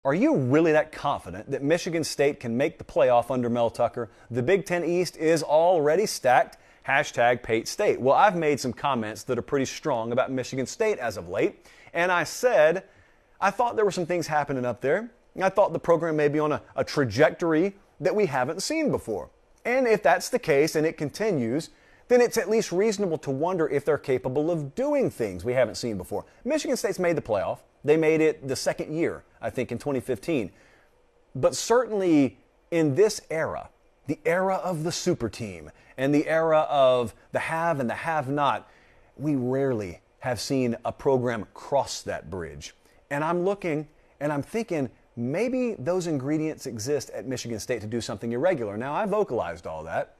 Are you really that confident that Michigan State can make the playoff under Mel Tucker? The Big Ten East is already stacked. Hashtag Pate State. Well, I've made some comments that are pretty strong about Michigan State as of late, and I said I thought there were some things happening up there. I thought the program may be on a trajectory that we haven't seen before. And if that's the case and it continues, then it's at least reasonable to wonder if they're capable of doing things we haven't seen before. Michigan State's made the playoff. They made it the second year, I think, in 2015. But certainly in this era, the era of the super team and the era of the have and the have-not, we rarely have seen a program cross that bridge. And I'm looking and I'm thinking maybe those ingredients exist at Michigan State to do something irregular. Now, I vocalized all that.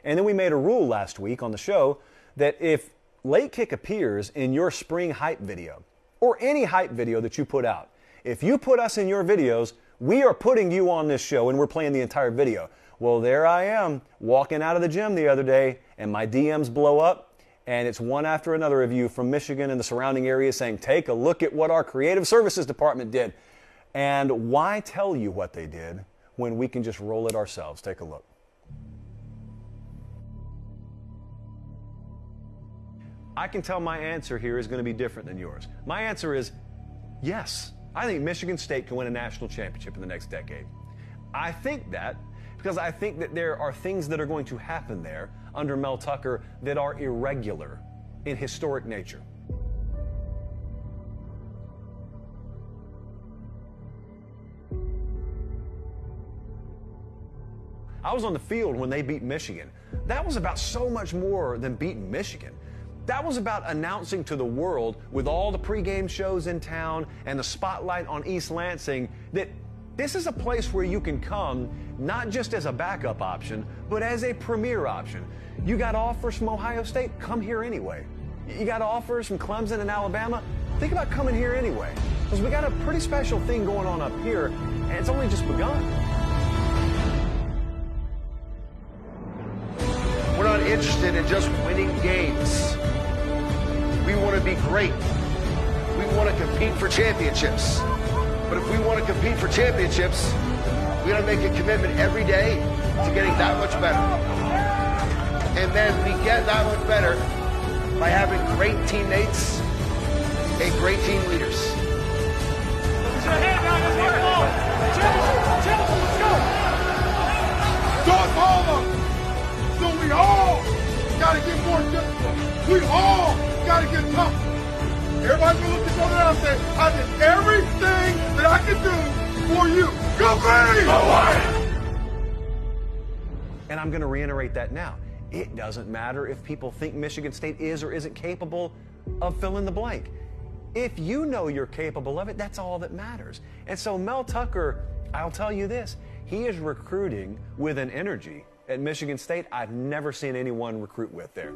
And then we made a rule last week on the show that if Late Kick appears in your spring hype video, or any hype video that you put out, if you put us in your videos, we are putting you on this show and we're playing the entire video. Well, there I am walking out of the gym the other day and my DMs blow up and it's one after another of you from Michigan and the surrounding areas saying, take a look at what our creative services department did. And why tell you what they did when we can just roll it ourselves? Take a look. I can tell my answer here is going to be different than yours. My answer is yes. I think Michigan State can win a national championship in the next decade. I think that because I think that there are things that are going to happen there under Mel Tucker that are irregular in historic nature. I was on the field when they beat Michigan. That was about so much more than beating Michigan. That was about announcing to the world, with all the pregame shows in town and the spotlight on East Lansing, that this is a place where you can come not just as a backup option, but as a premier option. You got offers from Ohio State, come here anyway. You got offers from Clemson and Alabama, think about coming here anyway. Because we got a pretty special thing going on up here, and it's only just begun. We're not interested in just winning games. We want to be great. We want to compete for championships. But if we want to compete for championships, we got to make a commitment every day to getting that much better. And then we get that much better by having great teammates and great team leaders. Put your hand down, let's work. Chelsea, let's go. Talk all of them. So we all got to get more difficult. We all got to get tougher. Everybody can look at each other and say, I did everything that I could do for you. Go Green! Go White! And I'm going to reiterate that now. It doesn't matter if people think Michigan State is or isn't capable of fill in the blank. If you know you're capable of it, that's all that matters. And so Mel Tucker, I'll tell you this, he is recruiting with an energy at Michigan State I've never seen anyone recruit with there.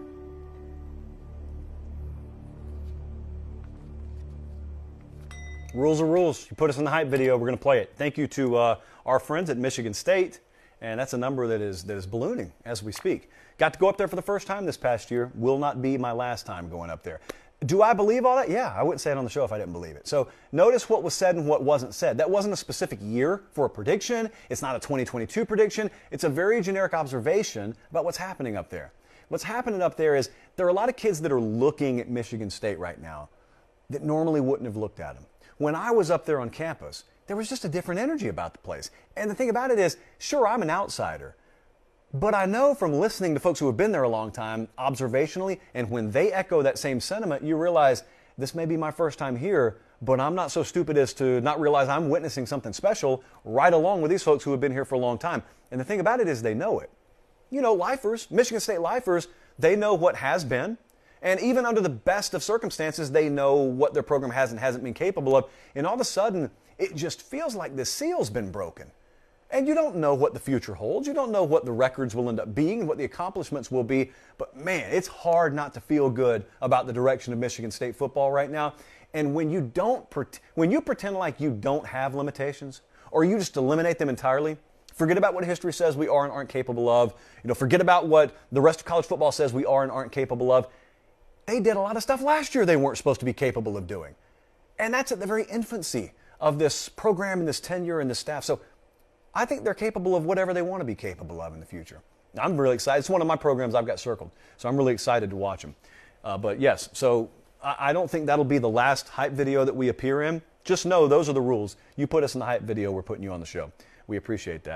Rules are rules. You put us in the hype video, we're going to play it. Thank you to our friends at Michigan State, and that's a number that is ballooning as we speak. Got to go up there for the first time this past year. Will not be my last time going up there. Do I believe all that? Yeah, I wouldn't say it on the show if I didn't believe it. So notice what was said and what wasn't said. That wasn't a specific year for a prediction. It's not a 2022 prediction. It's a very generic observation about what's happening up there. What's happening up there is there are a lot of kids that are looking at Michigan State right now that normally wouldn't have looked at them. When I was up there on campus, there was just a different energy about the place. And the thing about it is, sure, I'm an outsider, but I know from listening to folks who have been there a long time, observationally, and when they echo that same sentiment, you realize this may be my first time here, but I'm not so stupid as to not realize I'm witnessing something special right along with these folks who have been here for a long time. And the thing about it is they know it. You know, lifers, Michigan State lifers, they know what has been. And even under the best of circumstances, they know what their program has and hasn't been capable of. And all of a sudden, it just feels like the seal's been broken. And you don't know what the future holds. You don't know what the records will end up being and what the accomplishments will be. But man, it's hard not to feel good about the direction of Michigan State football right now. And when you pretend like you don't have limitations, or you just eliminate them entirely, forget about what history says we are and aren't capable of. Forget about what the rest of college football says we are and aren't capable of. They did a lot of stuff last year they weren't supposed to be capable of doing. And that's at the very infancy of this program and this tenure and this staff. So I think they're capable of whatever they want to be capable of in the future. I'm really excited. It's one of my programs I've got circled, so I'm really excited to watch them. But yes, so I don't think that'll be the last hype video that we appear in. Just know those are the rules. You put us in the hype video, we're putting you on the show. We appreciate that.